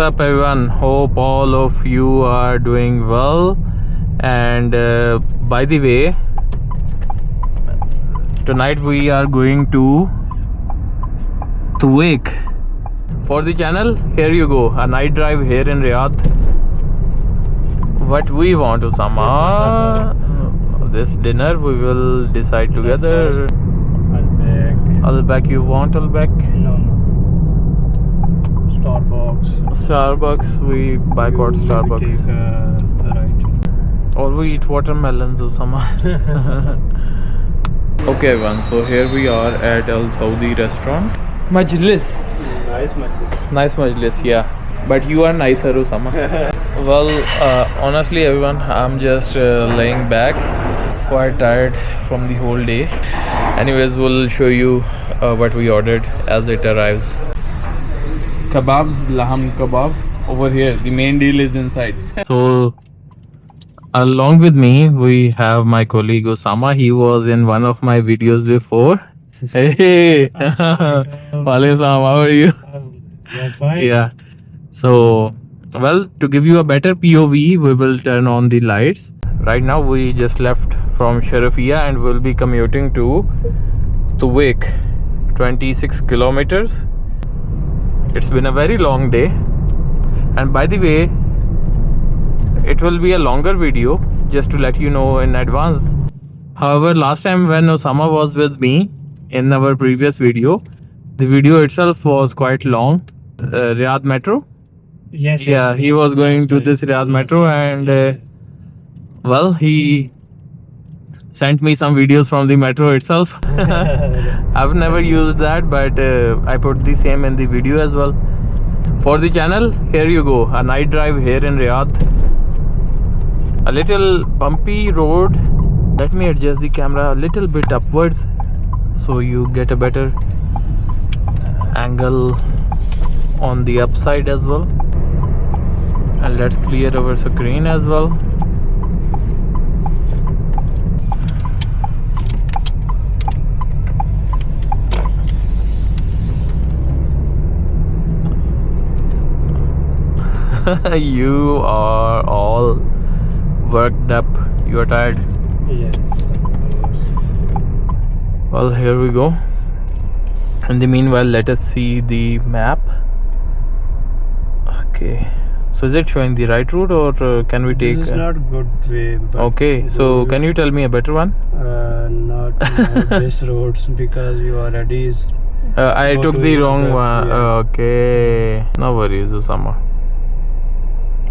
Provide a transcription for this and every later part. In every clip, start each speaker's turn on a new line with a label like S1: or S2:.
S1: What's up everyone, hope all of you are doing well. And by the way, tonight we are going to Tuwaiq for the channel. Here you go, a night drive here in Riyadh. What we want, Osama? This dinner we will decide together. Al-Baq you want Al-Baq?
S2: No.
S1: Starbucks, we boycott Starbucks.
S2: We take right.
S1: Or we eat watermelons, Osama. Okay everyone, so here we are at Al Saudi restaurant. Majlis. Nice Majlis, yeah. But you are nicer, Osama. Well, honestly everyone, I'm just laying back, quite tired from the whole day. Anyways, we'll show you what we ordered as it arrives. Kebabs, laham kebab over here. The main deal is inside. So along with me we have my colleague Osama. He was in one of my videos before. Hey, Wale Sam, how are you?
S2: You're fine?
S1: Yeah. So, well, to give you a better POV, we will turn on the lights. Right now we just left from Sharafia and we'll be commuting to Tuwaiq, 26 kilometers. It's been a very long day, and by the way, it will be a longer video, just to let you know in advance. However, last time when Osama was with me in our previous video, the video itself was quite long. Riyadh Metro.
S2: Yes.
S1: Yeah, he was going to this Riyadh Metro, and well, he sent me some videos from the metro itself. I've never used that, but I put the same in the video as well. For the channel, here you go, a night drive here in Riyadh. A little bumpy road. Let me adjust the camera a little bit upwards so you get a better angle on the upside as well. And let's clear our screen as well. You are all worked up. You are tired.
S2: Yes, of course.
S1: Well, here we go. In the meanwhile, let us see the map. Okay. So is it showing the right route, or can we take?
S2: This is not good way. But
S1: Okay. So can you tell me a better one?
S2: Not this roads, because you already is.
S1: I
S2: Go
S1: took
S2: to
S1: the
S2: the
S1: wrong
S2: other,
S1: one.
S2: yes.
S1: Okay. No worries, Osama.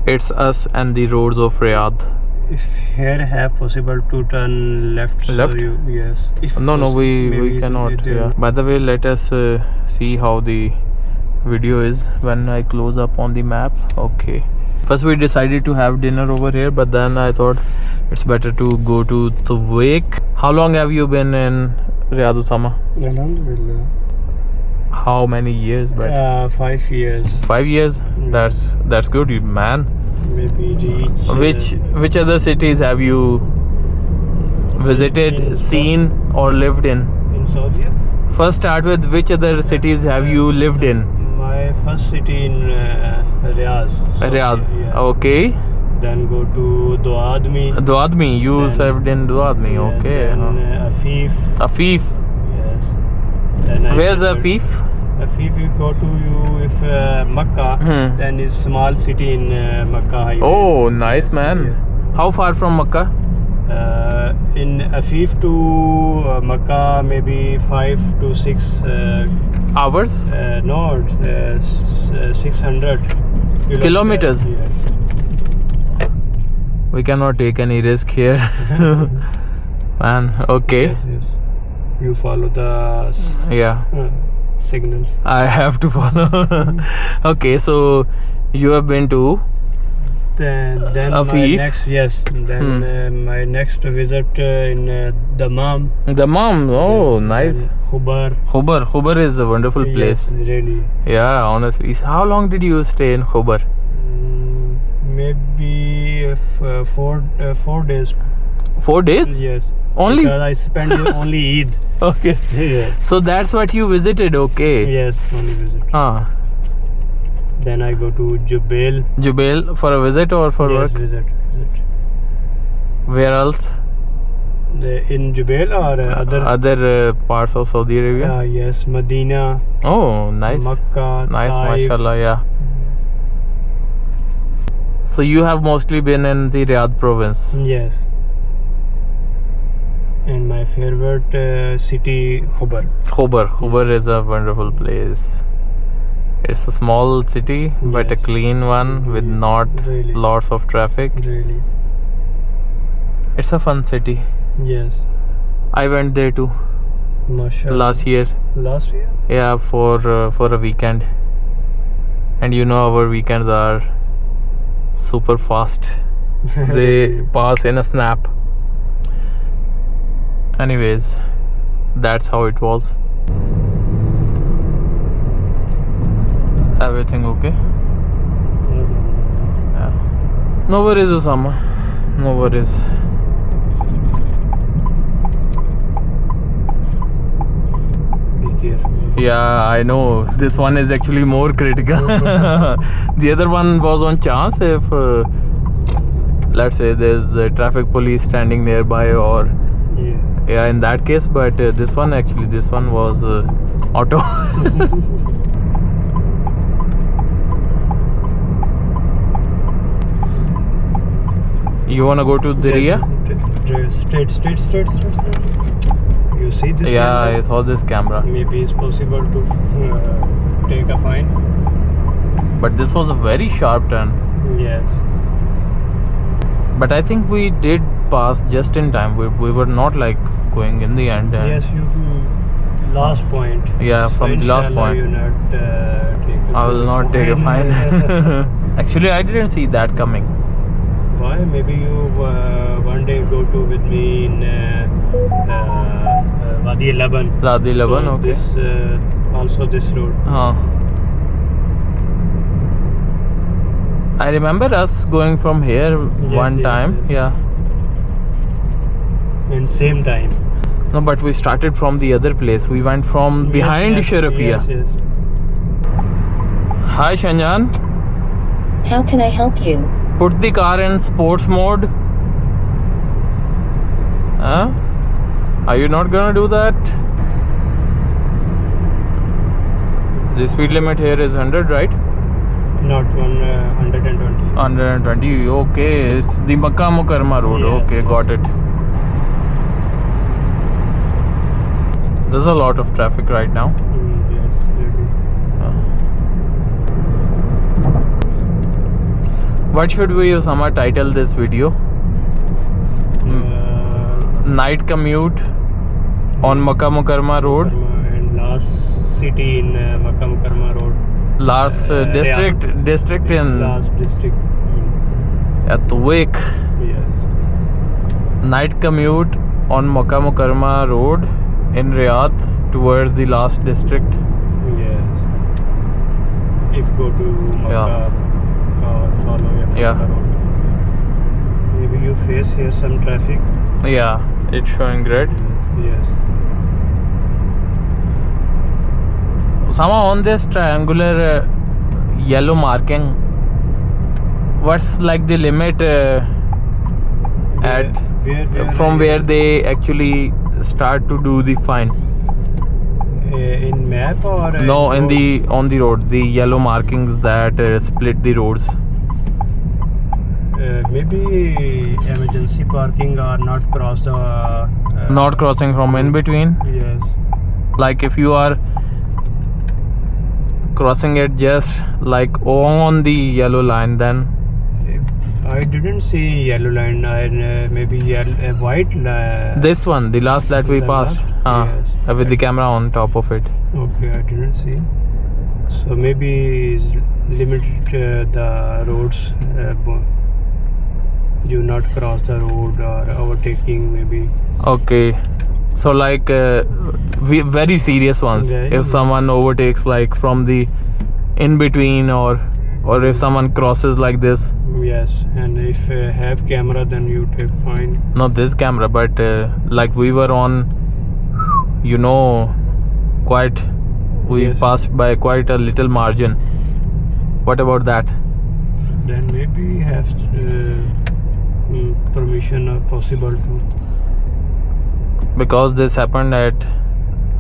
S1: It's us and the roads of Riyadh.
S2: If here have possible to turn left.
S1: Left?
S2: So you, yes. If
S1: No, we
S2: maybe
S1: cannot.
S2: it,
S1: Yeah. By the way, let us see how the video is when I close up on the map. Okay. First we decided to have dinner over here, but then I thought it's better to go to Tuwaiq. How long have you been in Riyadh, Osama?
S2: Alhamdulillah.
S1: How many years? But
S2: 5 years.
S1: 5 years. That's good, you man.
S2: Maybe reach.
S1: Which other cities have you visited,
S2: In
S1: seen, or lived in?
S2: In Saudi?
S1: First, start with which other cities have you lived in?
S2: My first city in Riyadh. Saudi,
S1: Riyadh.
S2: yes.
S1: Okay.
S2: Then go to Duadmi.
S1: Duadmi. You
S2: Then-
S1: served in Duadmi. Okay.
S2: Then Afif.
S1: Afif.
S2: Yes. Then
S1: Where's Afif?
S2: Afif you go to if Makkah. Then is small city in Makkah highway.
S1: Oh, nice man. How far from Makkah?
S2: In Afif to Makkah maybe 5 to 6
S1: Hours?
S2: 600
S1: Kilometers?
S2: Yes.
S1: We cannot take any risk here. Man, okay.
S2: Yes. You follow the
S1: Yeah,
S2: signals.
S1: I have to follow. Okay, so you have been to
S2: Then my
S1: Afif?
S2: next my next visit in Dammam.
S1: Dammam. Oh, nice.
S2: Khubar.
S1: Khubar is a wonderful place.
S2: Yes, really.
S1: Yeah, honestly. How long did you stay in Khubar?
S2: Maybe 4 days.
S1: 4 days?
S2: Yes.
S1: Only?
S2: Because I spent only Eid.
S1: Okay.
S2: Yes.
S1: So that's what you visited, okay.
S2: Yes, only visit. Then I go to Jubail.
S1: Jubail for a visit or for
S2: Yes,
S1: work?
S2: visit.
S1: Where else?
S2: In Jubail or other?
S1: Other parts of Saudi Arabia?
S2: Yes, Medina,
S1: Oh, nice.
S2: Makkah,
S1: Nice,
S2: Taif.
S1: mashallah, yeah. So you have mostly been in the Riyadh province.
S2: Yes. And my favorite city, Khobar.
S1: Khobar is a wonderful place. It's a small city, but a
S2: Yes.
S1: clean one with not
S2: Really.
S1: lots of traffic.
S2: Really.
S1: It's a fun city.
S2: Yes.
S1: I went there too
S2: Mashallah.
S1: last year.
S2: Last year?
S1: Yeah, for a weekend. And you know our weekends are super fast. They pass in a snap. Anyways, that's how it was. Everything okay? Yeah. No worries, Osama. No worries.
S2: Be careful.
S1: Yeah, I know. This one is actually more critical. The other one was on chance if, let's say, there's a traffic police standing nearby, or
S2: Yes.
S1: yeah, in that case. But this one was auto. You wanna go to Diriyah?
S2: Straight. You see this?
S1: Yeah,
S2: camera?
S1: I saw this camera.
S2: Maybe it's possible to take a fine.
S1: But this was a very sharp turn.
S2: Yes.
S1: But I think we did pass just in time. We were not like going in the end. And
S2: Yes, you last point.
S1: Yeah, from the last
S2: inshallah
S1: point.
S2: You not take.
S1: I will not take a fine. Actually, I didn't see that coming.
S2: Why? Maybe you one day go to with me in Wadi 11.
S1: Wadi 11,
S2: So
S1: okay.
S2: This also this road.
S1: I remember us going from here one
S2: yes,
S1: time.
S2: yes.
S1: Yeah.
S2: In same time.
S1: No, but we started from the other place. We went from behind
S2: yes,
S1: Sharafia.
S2: Yes.
S1: Hi, Shanjan.
S3: How can I help you?
S1: Put the car in sports mode. Huh? Are you not gonna do that? The speed limit here is 100, right?
S2: Not 120.
S1: 120. Okay, it's the Makkah Mukarramah road.
S2: Yes,
S1: Okay,
S2: yes.
S1: got it. There's a lot of traffic right now.
S2: Yes, really.
S1: What should we, Osama, title this video? Night commute on Makkah Mukarramah road.
S2: And last city in Makkah Mukarramah road.
S1: Last district in
S2: Last district.
S1: at Tuwek.
S2: Yes.
S1: Night commute on Makkah Mukarramah road in Riyadh towards the last district.
S2: Yes. If go to Makkah or follow your Makkah
S1: Yeah.
S2: road. Maybe you face here some traffic.
S1: Yeah, it's showing red.
S2: Yes.
S1: Osama, on this triangular yellow marking, what's like the limit at from where they actually start to do the fine?
S2: In map or
S1: No, in
S2: road?
S1: the on the road, the yellow markings that split the roads.
S2: Maybe emergency parking or not cross the
S1: Not crossing from in between.
S2: yes.
S1: Like if you are crossing it just like on the yellow line, then
S2: I didn't see yellow line. Maybe white.
S1: this one, the last that we
S2: The
S1: passed,
S2: last? Yes.
S1: with the camera on top of it.
S2: Okay, I didn't see. So maybe limit the roads. Do not cross the road or overtaking maybe.
S1: Okay, so like very serious ones.
S2: Yeah,
S1: If
S2: yeah.
S1: someone overtakes like from the in between, or if someone crosses like this,
S2: Yes, and if have camera, then you take fine.
S1: not this camera, but like we were on, quite, we
S2: Yes.
S1: passed by quite a little margin. What about that?
S2: Then maybe have permission or possible to.
S1: Because this happened at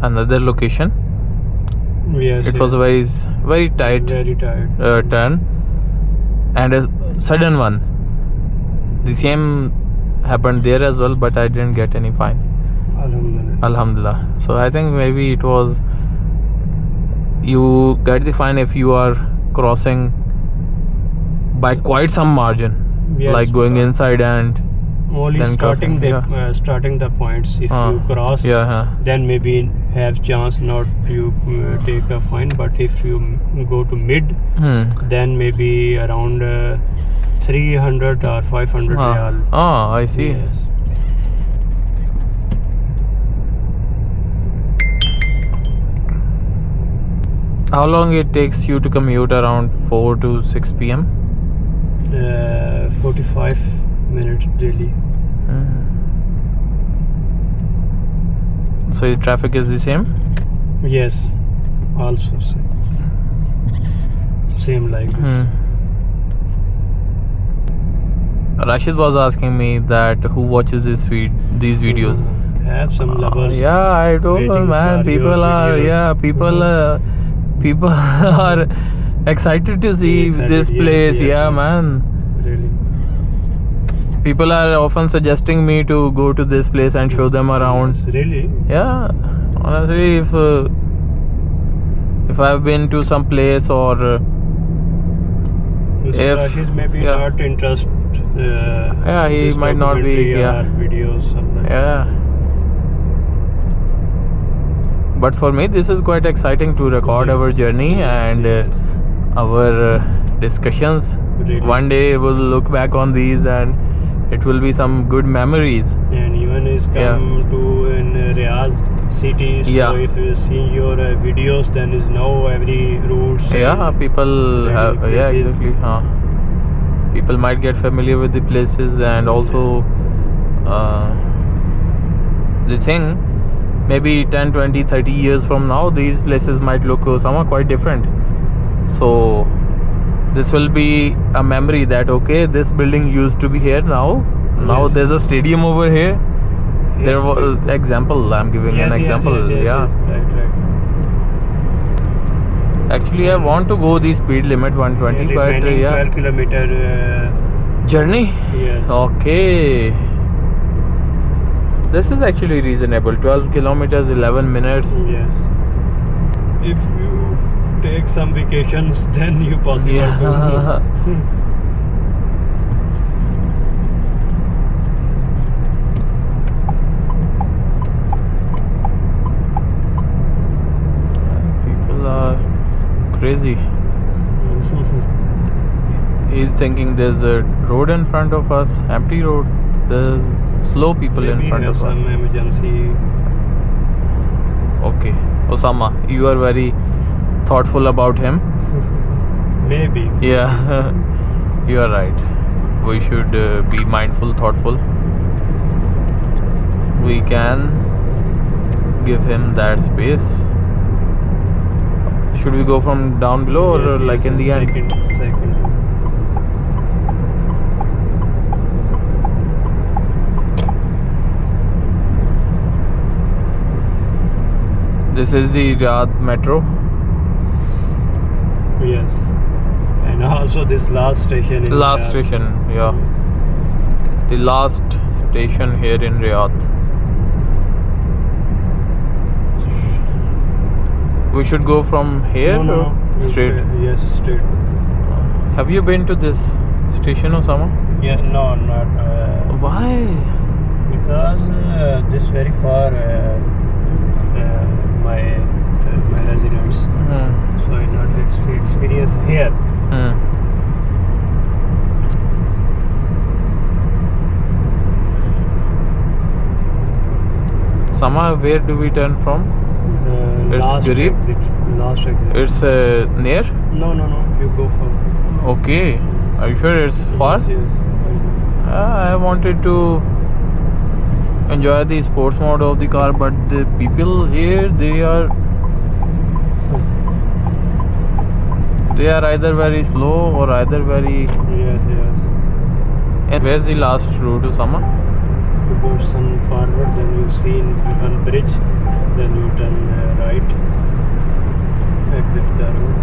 S1: another location.
S2: Yes.
S1: It was a very tight
S2: Very tight.
S1: turn and a sudden one. The same happened there as well, but I didn't get any fine.
S2: Alhamdulillah.
S1: Alhamdulillah. So I think maybe it was you get the fine if you are crossing by quite some margin,
S2: Yes,
S1: like going inside and
S2: Only
S1: then
S2: starting
S1: crossing,
S2: the starting the points. If you cross, then maybe have chance not to take a fine. But if you go to mid, then maybe around 300 or 500 real.
S1: Oh, I see.
S2: Yes.
S1: How long it takes you to commute around 4 to 6 p.m?
S2: 45 minutes daily.
S1: So the traffic is the same?
S2: Yes, also same like this.
S1: Rashid was asking me that who watches these videos.
S2: Have some lovers.
S1: Yeah, I told her,
S2: waiting
S1: man.
S2: for
S1: People
S2: your
S1: are,
S2: videos.
S1: yeah, people are excited to see
S2: Excited,
S1: this
S2: yes,
S1: place.
S2: yes,
S1: Yeah,
S2: yes.
S1: man.
S2: Really.
S1: People are often suggesting me to go to this place and show them around.
S2: Really?
S1: Yeah, honestly, if I've been to some place or
S2: Mr.
S1: If-
S2: Rashid maybe
S1: yeah.
S2: not interested.
S1: Yeah, he
S2: this
S1: might not be,
S2: documentary
S1: yeah.
S2: or videos. Something.
S1: yeah. But for me, this is quite exciting to record our journey and our discussions.
S2: Really.
S1: One day we'll look back on these and it will be some good memories.
S2: And even is come to in Riyadh city. So
S1: Yeah.
S2: if you see your videos, then is know every routes.
S1: Yeah, people
S2: Very
S1: have, yeah,
S2: places.
S1: exactly. People might get familiar with the places and also the thing, maybe 10, 20, 30 years from now, these places might look somewhat quite different. So this will be a memory that, okay, this building used to be here now. Now
S2: Yes.
S1: there's a stadium over here. There
S2: Yes.
S1: was example. I'm giving an example.
S2: Yes,
S1: Yeah.
S2: Right.
S1: Actually, I want to go the speed limit 120, but
S2: Remaining
S1: yeah.
S2: 12 kilometer.
S1: Journey.
S2: Yes.
S1: Okay. This is actually reasonable. 12 kilometers, 11 minutes.
S2: Yes. If you take some vacations, then you possible
S1: Yeah.
S2: to.
S1: People are crazy. He's thinking there's a road in front of us, empty road. There's slow people
S2: Maybe
S1: in front
S2: have
S1: of us.
S2: some emergency.
S1: Okay. Osama, you are very thoughtful about him.
S2: Maybe.
S1: Yeah, you are right. We should be mindful, thoughtful. We can give him that space. Should we go from down below or
S2: Yes,
S1: like
S2: yes,
S1: in the end?
S2: Second.
S1: This is the Riyadh Metro.
S2: Yes. And also this last station. In
S1: Last
S2: Riyadh.
S1: station, yeah. The last station here in Riyadh. We should go from here
S2: No.
S1: or straight?
S2: Yes, straight.
S1: Have you been to this station, Osama?
S2: Yeah, no, not.
S1: Why?
S2: Because this very far my residence, so I not experience here.
S1: Sama, where do we turn from? It's
S2: Last
S1: Garib?
S2: exit. Last exit.
S1: It's near?
S2: No. You go for.
S1: Okay. Are you sure it's far?
S2: Yes.
S1: I wanted to enjoy the sports mode of the car, but the people here, they They are either very slow or either very.
S2: Yes, yes.
S1: And where's the last route to Sama?
S2: You go some forward, then you see in one bridge, then you turn right, exit the road.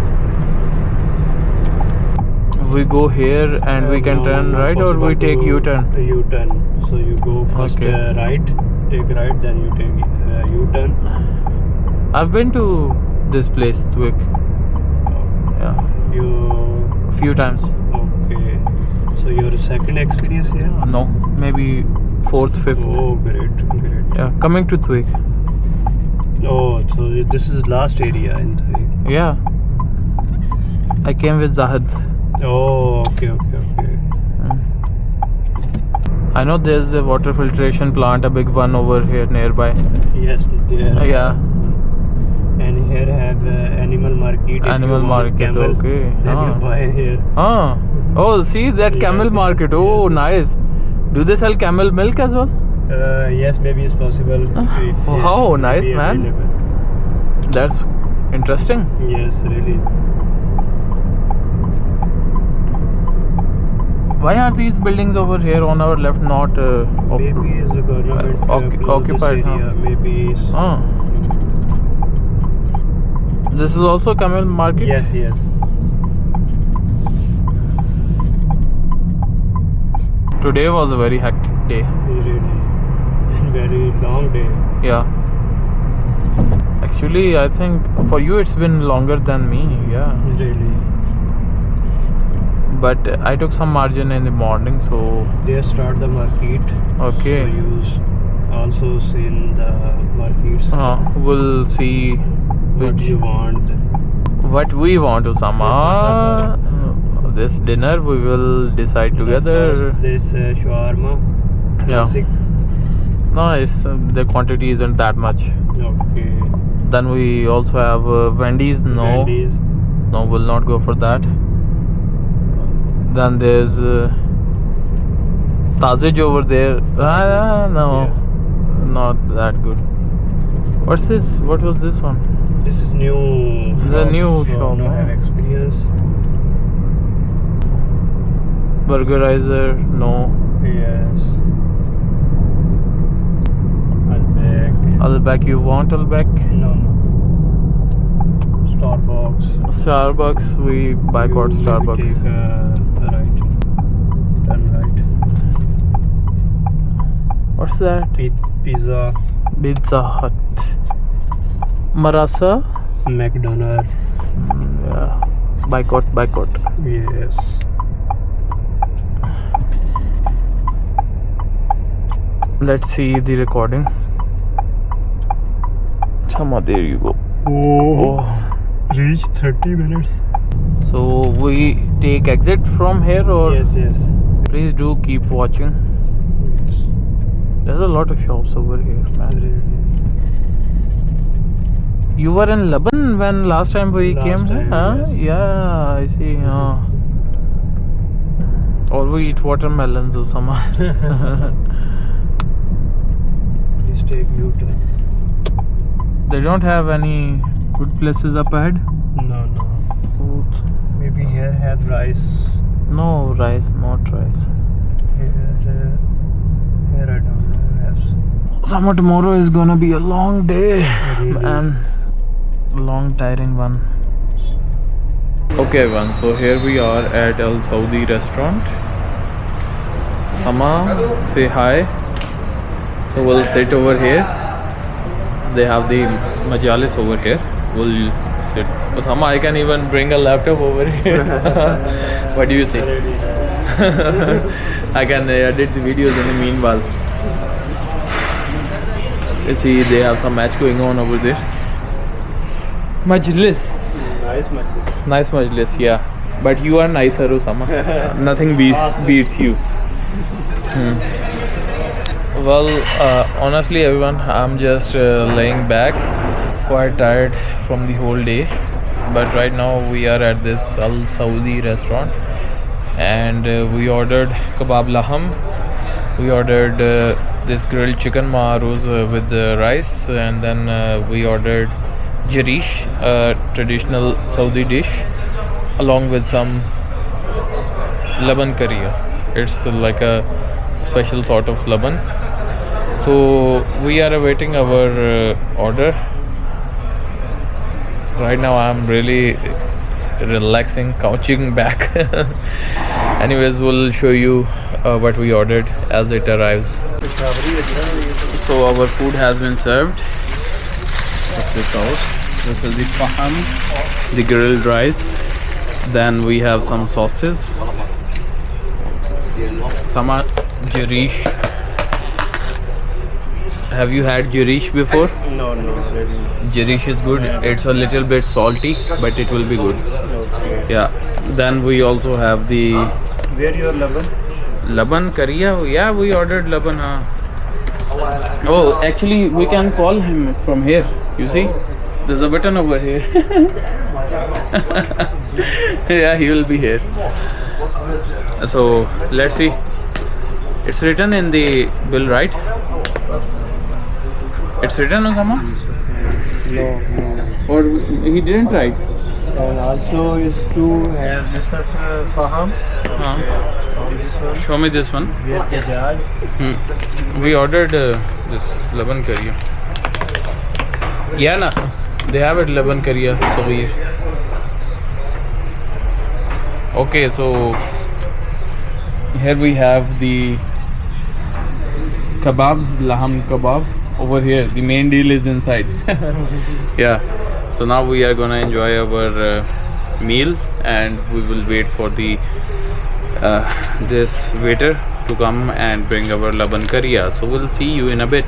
S1: We go here and we can turn right, or we take U-turn?
S2: U-turn. So you go first
S1: Okay.
S2: right, take right, then you take U-turn.
S1: I've been to this place, Twig. Yeah,
S2: You
S1: a few times.
S2: okay? So your second experience here?
S1: No, maybe fourth, fifth.
S2: Oh, great, great.
S1: Yeah, coming to Twig.
S2: Oh, so this is last area in Thai.
S1: Yeah, I came with Zahid.
S2: Oh, okay, okay, okay.
S1: I know there's a water filtration plant, a big one over here nearby.
S2: Yes, there.
S1: Yeah,
S2: And here have animal market. If
S1: animal
S2: you want
S1: market.
S2: camel,
S1: Okay.
S2: Then you buy here.
S1: Oh, see that
S2: Yes,
S1: camel
S2: yes,
S1: market.
S2: yes.
S1: Oh, nice. Do they sell camel milk as well?
S2: Yes, maybe it's possible. If
S1: Wow,
S2: it
S1: nice,
S2: be
S1: man.
S2: available.
S1: That's interesting.
S2: Yes, really.
S1: Why are these buildings over here on our left not
S2: Maybe it's a government
S1: occupied,
S2: this area.
S1: huh?
S2: Maybe it's,
S1: This is also camel market?
S2: yes, yes.
S1: Today was a very hectic day.
S2: Really. And very long day.
S1: Yeah. Actually, I think for you it's been longer than me. Yeah.
S2: Really.
S1: But I took some margin in the morning, so
S2: They start the market.
S1: okay.
S2: So you also seen the markets.
S1: We'll see
S2: What
S1: which
S2: you want.
S1: what we want, Osama. This dinner we will decide together.
S2: First, this shawarma.
S1: Yeah.
S2: Classic.
S1: No, it's the quantity isn't that much.
S2: Okay.
S1: Then we also have Wendy's. No,
S2: Wendy's.
S1: no, we'll not go for that. Then there's Tazij over there. No,
S2: Yeah.
S1: not that good. What's this? What was this one?
S2: This is new.
S1: This is a new shop,
S2: No
S1: huh?
S2: have experience.
S1: Burgerizer. No.
S2: Yes. Alback.
S1: Alback. You want Alback?
S2: No, no. Starbucks.
S1: Starbucks. We boycott
S2: You
S1: Starbucks.
S2: Take right. Turn right.
S1: What's that?
S2: Pizza.
S1: Pizza Hut. Marasa.
S2: McDonald's.
S1: Yeah. Boycott.
S2: Yes.
S1: Let's see the recording. Sama, there you go.
S2: Oh. Reach 30 minutes.
S1: So we take exit from here, or
S2: Yes, yes.
S1: please do keep watching.
S2: Yes.
S1: There's a lot of shops over here, man. You were in Laban when last time we
S2: Last
S1: came here?
S2: time,
S1: Huh?
S2: yes.
S1: Yeah, I see. Or we eat watermelons or some.
S2: Please take U-turn.
S1: They don't have any good places up ahead?
S2: No, no.
S1: Food.
S2: Maybe here have rice.
S1: No rice, not rice.
S2: Here I don't know. Have
S1: Summer, tomorrow is gonna be a long day,
S2: Really?
S1: man. Long, tiring one. Okay, everyone. So here we are at Al Saudi restaurant. Sama, say hi. So we'll sit over here. They have the majalis over here. We'll sit. Sama, I can even bring a laptop over here. What do you say? I can edit the videos in the meanwhile. You see, they have some match going on over there. Majlis.
S2: nice matches.
S1: Nice majlis, yeah. But you are nicer, Osama. Nothing beats you. Well, honestly, everyone, I'm just laying back, quite tired from the whole day. But right now we are at this Al Saudi restaurant, and we ordered kebab laham. We ordered this grilled chicken maharuz with rice, and then we ordered jarish, a traditional Saudi dish, along with some laban kariya. It's like a special sort of laban. So we are awaiting our order. Right now I'm really relaxing, couching back. Anyways, we'll show you what we ordered as it arrives. So our food has been served. That's the sauce. This is the faham, the grilled rice. Then we have some sauces. Some jarish. Have you had jarish before?
S2: No.
S1: Jarish is good. It's a little bit salty, but it will be good.
S2: Okay.
S1: Yeah. Then we also have the
S2: Where your laban?
S1: laban kariya. Yeah, we ordered laban. Oh, actually, we can call him from here. You see, there's a button over here. Yeah, he will be here. So let's see. It's written in the bill, right? It's written, Osama?
S2: No.
S1: Or he didn't write?
S2: And also is to have this faham.
S1: Show me this one.
S2: Where's Dajjal?
S1: We ordered this laban kariya. Yeah, na. They have it laban kariya saghir. Okay, so here we have the kebabs, laham kebab. Over here, the main deal is inside. Yeah. So now we are gonna enjoy our meal, and we will wait for the this waiter to come and bring our laban kariya. So we'll see you in a bit.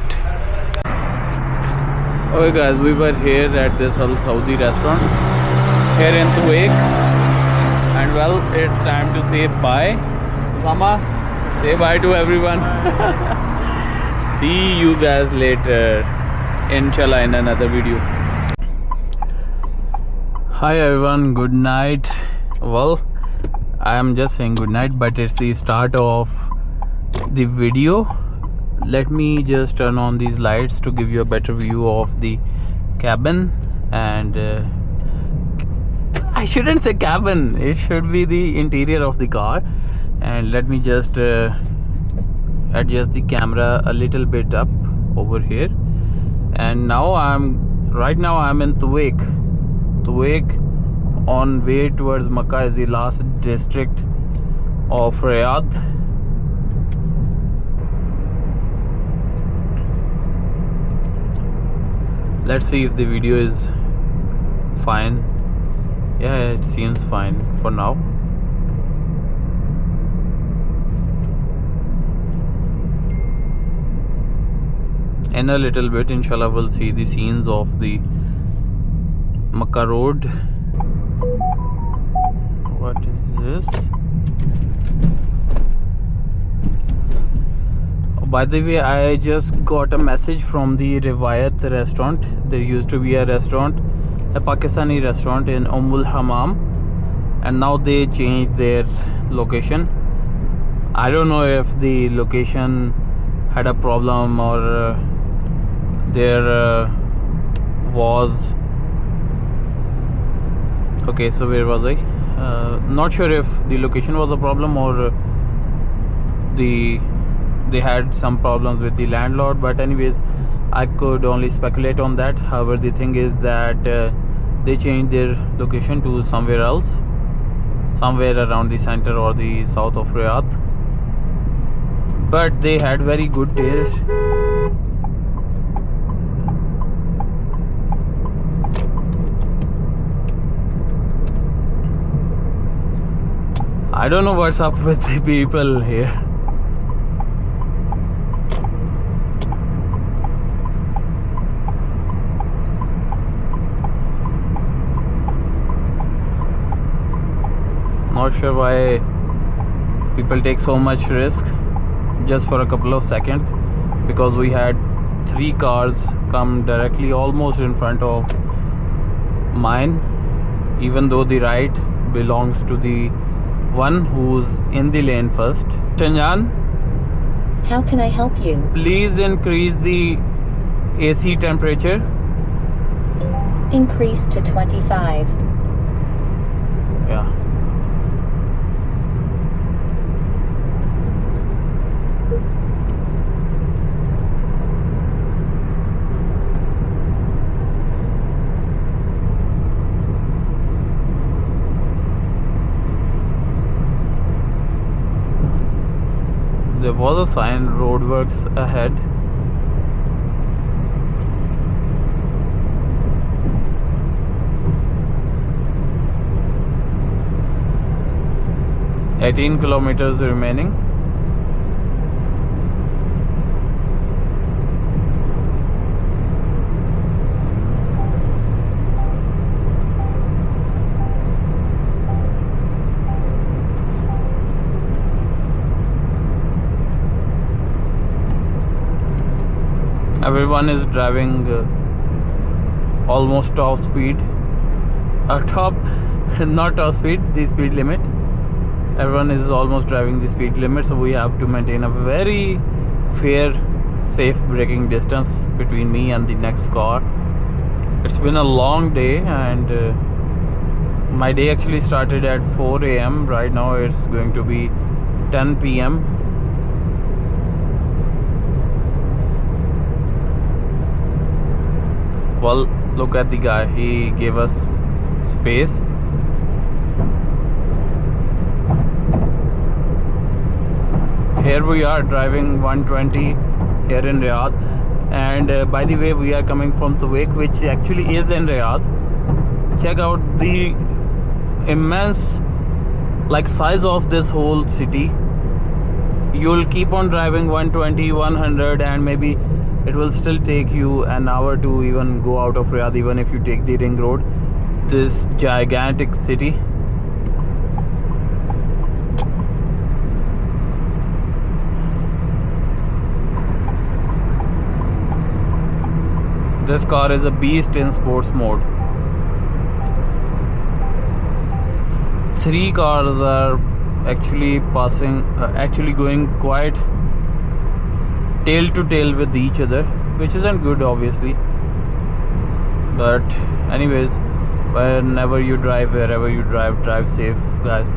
S1: Okay guys, we were here at this Al Saudi restaurant here in Kuwait, and well, it's time to say bye. Osama, say bye to everyone. See you guys later, inshallah, in another video. Hi everyone, good night. Well, I am just saying good night, but it's the start of the video. Let me just turn on these lights to give you a better view of the cabin. And I shouldn't say cabin, it should be the interior of the car. And let me just adjust the camera a little bit up over here. And now right now I'm in Tuwaiq. On way towards Makkah is the last district of Riyadh. Let's see if the video is fine. Yeah, it seems fine for now. In a little bit, inshallah, we'll see the scenes of the Makkah Road. What is this? By the way, I just got a message from the Riwayat restaurant. There used to be a restaurant, a Pakistani restaurant in Ummul Hammam, and now they changed their location. I don't know if the location had a problem or there was. Okay, so where was I? Not sure if the location was a problem or they had some problems with the landlord, but anyways, I could only speculate on that. However, the thing is that they changed their location to somewhere else, somewhere around the center or the south of Riyadh, but they had very good taste. I don't know what's up with the people here. Not sure why people take so much risk just for a couple of seconds, because we had 3 cars come directly almost in front of mine, even though the right belongs to the one who's in the lane first. Chanjan,
S3: How can I help you?
S1: please increase the AC temperature.
S3: Increase to 25.
S1: Yeah. There was a sign, roadworks ahead. "18 kilometers remaining." Everyone is driving almost top speed. Not top speed, the speed limit. Everyone is almost driving the speed limit, so we have to maintain a very fair, safe braking distance between me and the next car. It's been a long day, and my day actually started at 4 a.m. Right now it's going to be 10 p.m. Well, look at the guy, he gave us space. Here we are driving 120 here in Riyadh, and by the way, we are coming from Tuwaiq, which actually is in Riyadh. Check out the immense size of this whole city. You'll keep on driving 120, 100, and maybe it will still take you an hour to even go out of Riyadh, even if you take the ring road. This gigantic city. This car is a beast in sports mode. 3 cars are actually going quite tail to tail with each other, which isn't good obviously, but anyways, whenever you drive, wherever you drive safe, guys.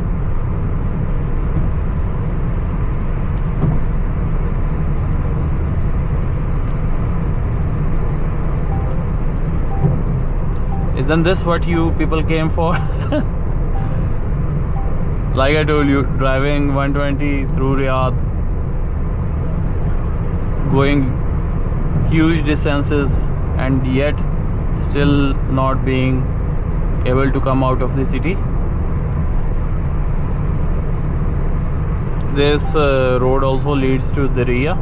S1: Isn't this what you people came for? Like I told you, driving 120 through Riyadh, going huge distances, and yet still not being able to come out of the city. This road also leads to Diriyah.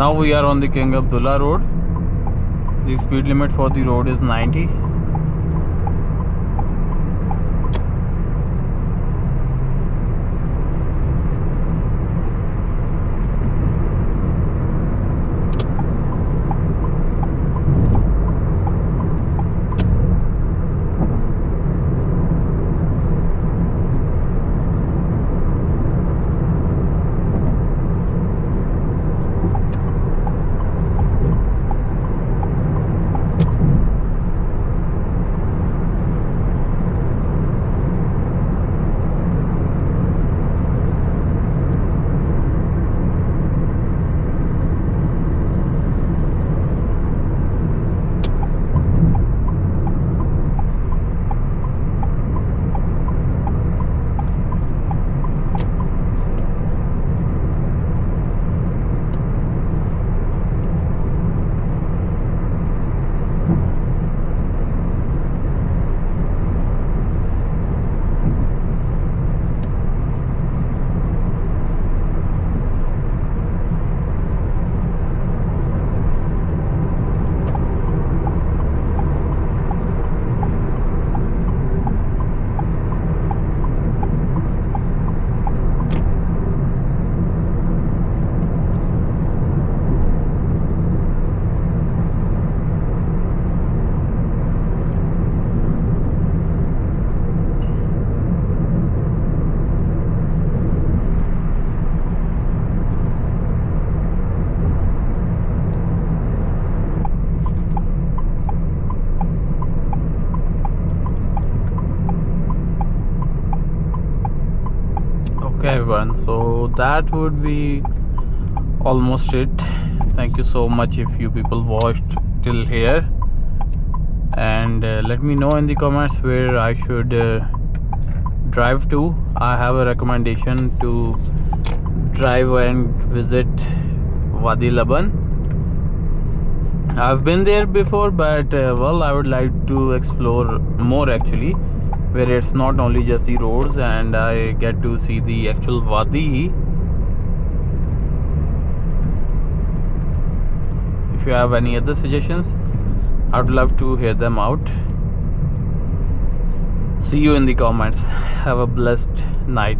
S1: Now we are on the King Abdullah Road. The speed limit for the road is 90. Okay everyone, so that would be almost it. Thank you so much if you people watched till here, and let me know in the comments where I should drive to. I have a recommendation to drive and visit Wadi Laban. I've been there before, but well, I would like to explore more actually, where it's not only just the roads and I get to see the actual Wadi. If you have any other suggestions, I would love to hear them out. See you in the comments. Have a blessed night.